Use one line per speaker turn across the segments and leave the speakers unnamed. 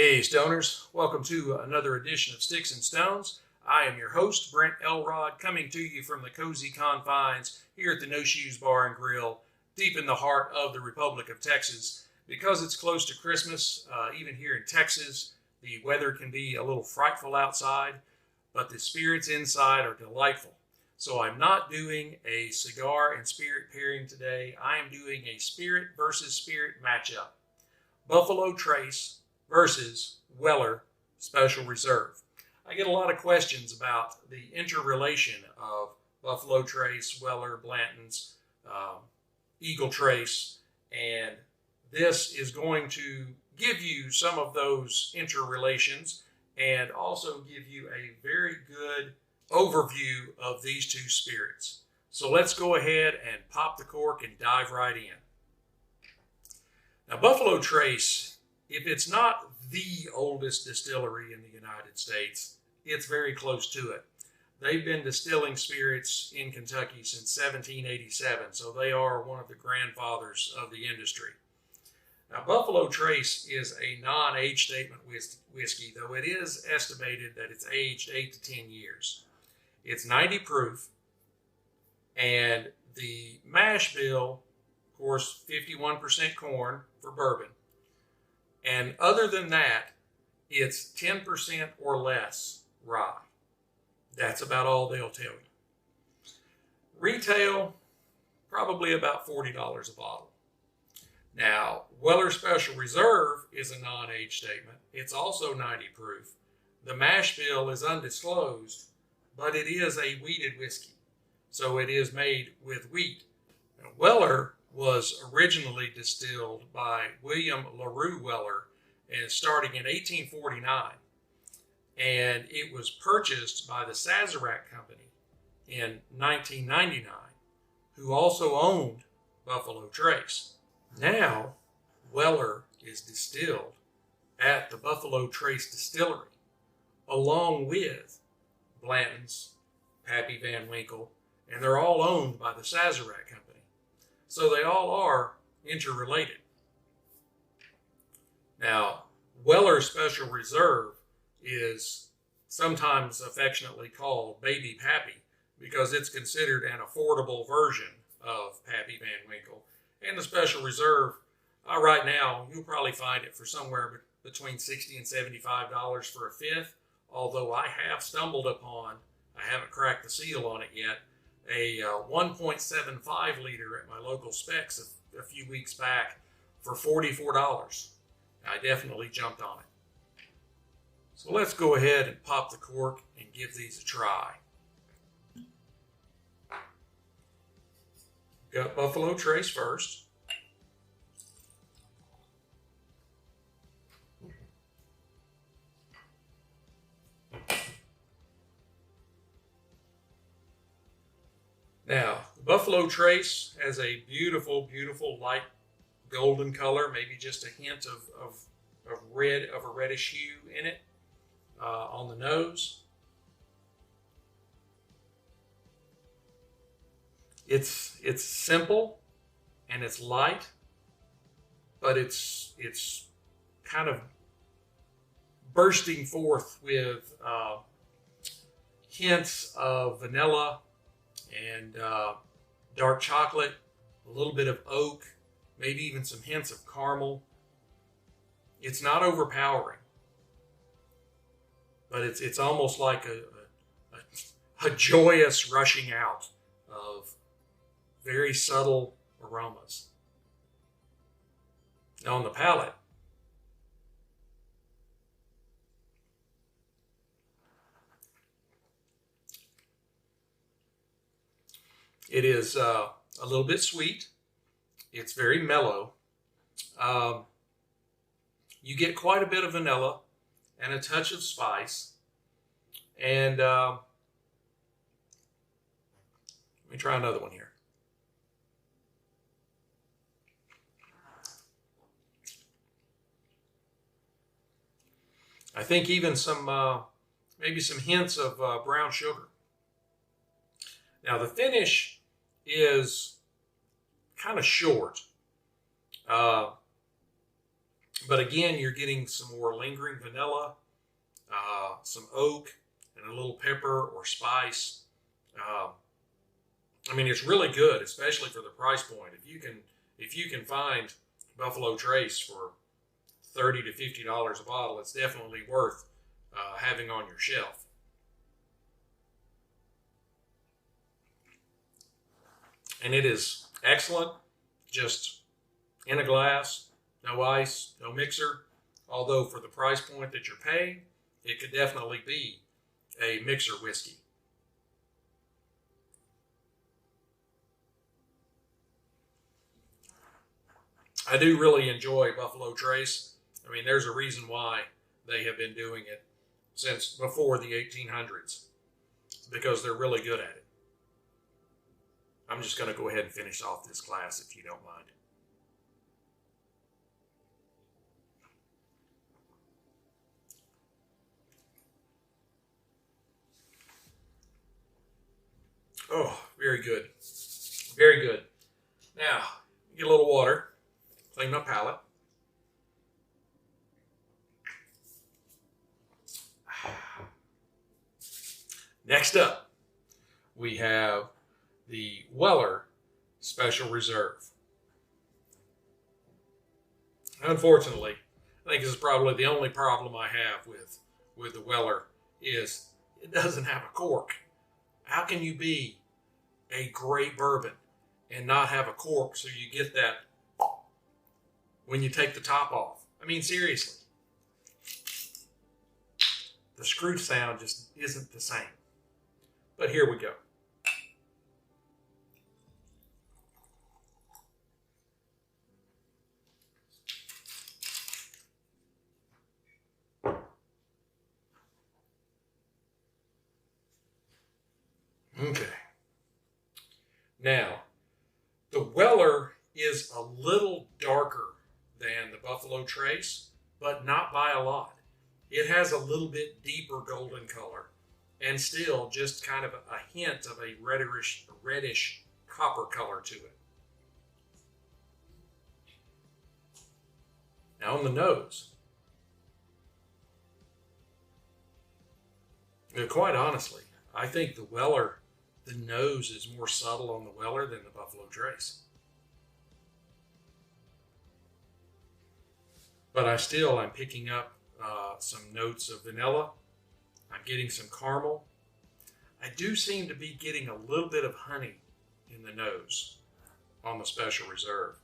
Hey Stoners, welcome to another edition of Sticks and Stones. I am your host, Brent Elrod, coming to you from the cozy confines here at the No Shoes Bar and Grill, deep in the heart of the Republic of Texas. Because it's close to Christmas, even here in Texas, the weather can be a little frightful outside, but the spirits inside are delightful. So I'm not doing a cigar and spirit pairing today. I am doing a spirit versus spirit matchup. Buffalo Trace versus Weller Special Reserve. I get a lot of questions about the interrelation of Buffalo Trace, Weller, Blanton's, Eagle Trace, and this is going to give you some of those interrelations and also give you a very good overview of these two spirits. So let's go ahead and pop the cork and dive right in. Now, Buffalo Trace, if it's not the oldest distillery in the United States, it's very close to it. They've been distilling spirits in Kentucky since 1787, so they are one of the grandfathers of the industry. Now, Buffalo Trace is a non-age statement whiskey, though it is estimated that it's aged 8 to 10 years. It's 90 proof, and the mash bill, of course, 51% corn for bourbon. And other than that, it's 10% or less rye. That's about all they'll tell you. Retail, probably about $40 a bottle. Now, Weller Special Reserve is a non-age statement. It's also 90 proof. The mash bill is undisclosed, but it is a wheated whiskey. So it is made with wheat. Now, Weller was originally distilled by William LaRue Weller and starting in 1849. And it was purchased by the Sazerac Company in 1999, who also owned Buffalo Trace. Now, Weller is distilled at the Buffalo Trace Distillery, along with Blanton's, Pappy Van Winkle, and they're all owned by the Sazerac Company. So they all are interrelated. Now, Weller Special Reserve is sometimes affectionately called Baby Pappy because it's considered an affordable version of Pappy Van Winkle. And the Special Reserve, right now, you'll probably find it for somewhere between $60 and $75 for a fifth, although I have stumbled upon, I haven't cracked the seal on it yet, a 1.75 liter at my local Specs a few weeks back for $44. I definitely jumped on it. So let's go ahead and pop the cork and give these a try. Got Buffalo Trace first. Now, Buffalo Trace has a beautiful, beautiful light golden color, maybe just a hint of red, of a reddish hue in it on the nose. It's simple and it's light, but it's kind of bursting forth with hints of vanilla and dark chocolate, a little bit of oak, maybe even some hints of caramel. It's not overpowering, but it's almost like a joyous rushing out of very subtle aromas. Now on the palate, it is a little bit sweet. It's very mellow. You get quite a bit of vanilla and a touch of spice. And let me try another one here. I think even some, maybe some hints of brown sugar. Now the finish is kind of short. But again, you're getting some more lingering vanilla, some oak, and a little pepper or spice. I mean, it's really good, especially for the price point. If you can find Buffalo Trace for $30 to $50 a bottle, it's definitely worth having on your shelf. And it is excellent, just in a glass, no ice, no mixer. Although for the price point that you're paying, it could definitely be a mixer whiskey. I do really enjoy Buffalo Trace. I mean, there's a reason why they have been doing it since before the 1800s, because they're really good at it. I'm just going to go ahead and finish off this glass if you don't mind. Oh, very good. Very good. Now, get a little water, clean my palate. Next up, we have the Weller Special Reserve. Unfortunately, I think this is probably the only problem I have with the Weller is it doesn't have a cork. How can you be a great bourbon and not have a cork so you get that when you take the top off? I mean, seriously. The screw sound just isn't the same. But here we go. Okay. Now, the Weller is a little darker than the Buffalo Trace, but not by a lot. It has a little bit deeper golden color and still just kind of a hint of a reddish copper color to it. Now on the nose, quite honestly, I think the Weller, the nose is more subtle on the Weller than the Buffalo Trace. But I'm picking up some notes of vanilla. I'm getting some caramel. I do seem to be getting a little bit of honey in the nose on the Special Reserve.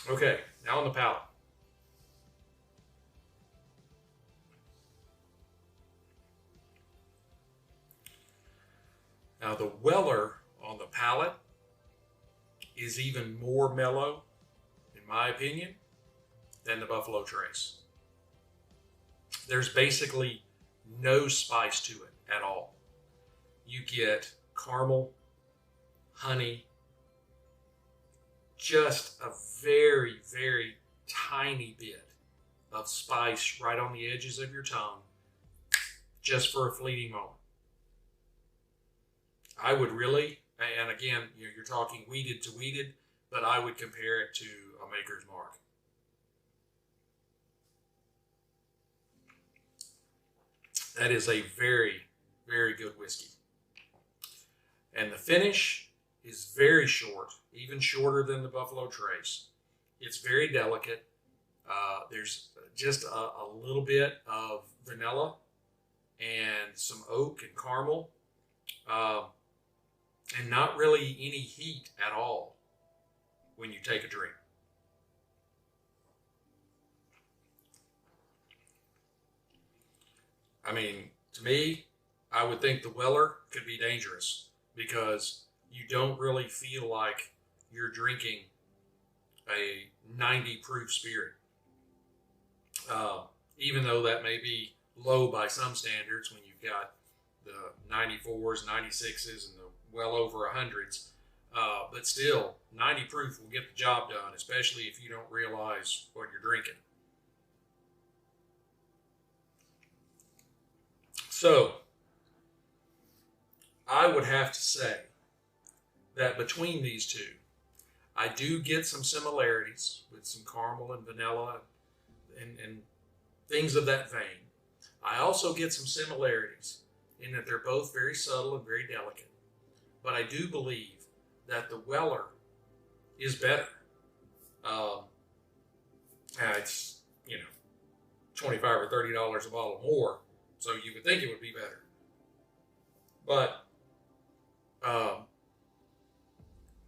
Okay, now on the palate. Now the Weller on the palate is even more mellow, in my opinion, than the Buffalo Trace. There's basically no spice to it at all. You get caramel, honey, just a very, very tiny bit of spice right on the edges of your tongue, just for a fleeting moment. I would really, and again, you're talking weeded to weeded, but I would compare it to a Maker's Mark. That is a very, very good whiskey. And the finish is very short, even shorter than the Buffalo Trace. It's very delicate. There's just a little bit of vanilla and some oak and caramel. And not really any heat at all when you take a drink. I mean, to me, I would think the Weller could be dangerous because you don't really feel like you're drinking a 90 proof spirit. Even though that may be low by some standards when you've got the 94s, 96s, and the well over 100s. But still, 90 proof will get the job done, especially if you don't realize what you're drinking. So, I would have to say that between these two, I do get some similarities with some caramel and vanilla and things of that vein. I also get some similarities in that they're both very subtle and very delicate. But I do believe that the Weller is better. It's, $25 or $30 a bottle more, so you would think it would be better. But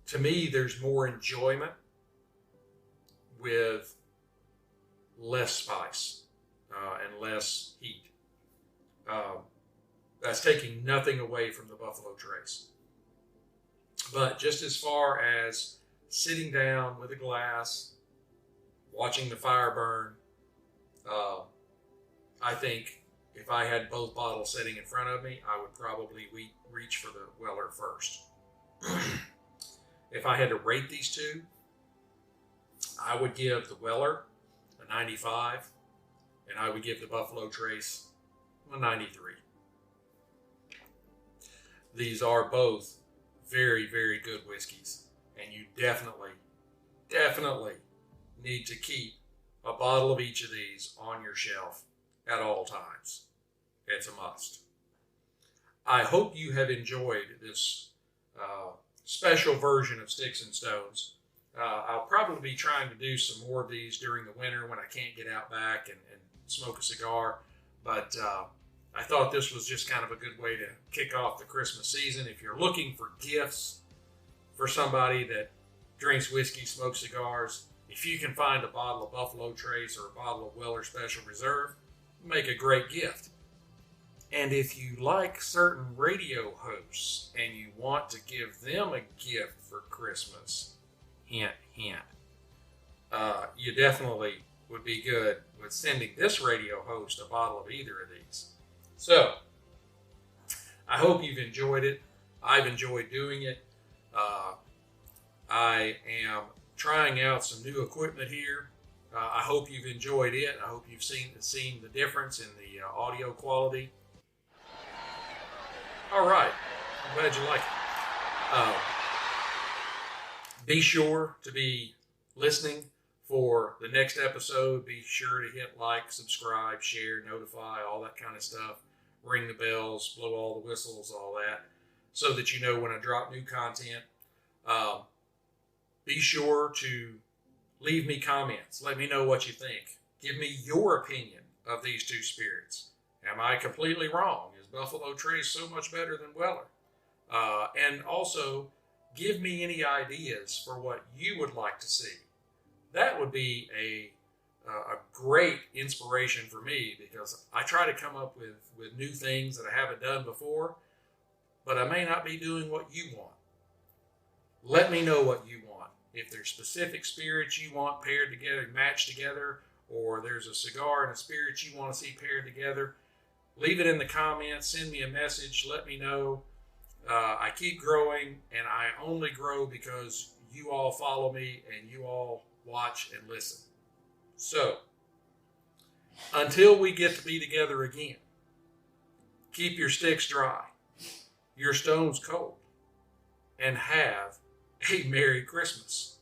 to me, there's more enjoyment with less spice and less heat. That's taking nothing away from the Buffalo Trace. But just as far as sitting down with a glass, watching the fire burn, I think if I had both bottles sitting in front of me, I would probably reach for the Weller first. If I had to rate these two, I would give the Weller a 95, and I would give the Buffalo Trace a 93. These are both very, very good whiskeys, and you definitely need to keep a bottle of each of these on your shelf at all times. It's a must. I hope you have enjoyed this special version of Sticks-n-Stonez. I'll probably be trying to do some more of these during the winter when I can't get out back and smoke a cigar, but I thought this was just kind of a good way to kick off the Christmas season. If you're looking for gifts for somebody that drinks whiskey, smokes cigars, if you can find a bottle of Buffalo Trace or a bottle of Weller Special Reserve, make a great gift. And if you like certain radio hosts and you want to give them a gift for Christmas, hint, hint, you definitely would be good with sending this radio host a bottle of either of these. So, I hope you've enjoyed it. I've enjoyed doing it. I am trying out some new equipment here. I hope you've enjoyed it. I hope you've seen the difference in the audio quality. All right. I'm glad you like it. Be sure to be listening for the next episode. Be sure to hit like, subscribe, share, notify, all that kind of stuff. Ring the bells, blow all the whistles, all that, so that you know when I drop new content. Be sure to leave me comments. Let me know what you think. Give me your opinion of these two spirits. Am I completely wrong? Is Buffalo Trace so much better than Weller? And also, give me any ideas for what you would like to see. That would be a great inspiration for me, because I try to come up with new things that I haven't done before, but I may not be doing what you want. Let me know what you want. If there's specific spirits you want paired together, matched together, or there's a cigar and a spirit you want to see paired together, leave it in the comments. Send me a message. Let me know. I keep growing, and I only grow because you all follow me and you all watch and listen. So, until we get to be together again, keep your sticks dry, your stones cold, and have a Merry Christmas.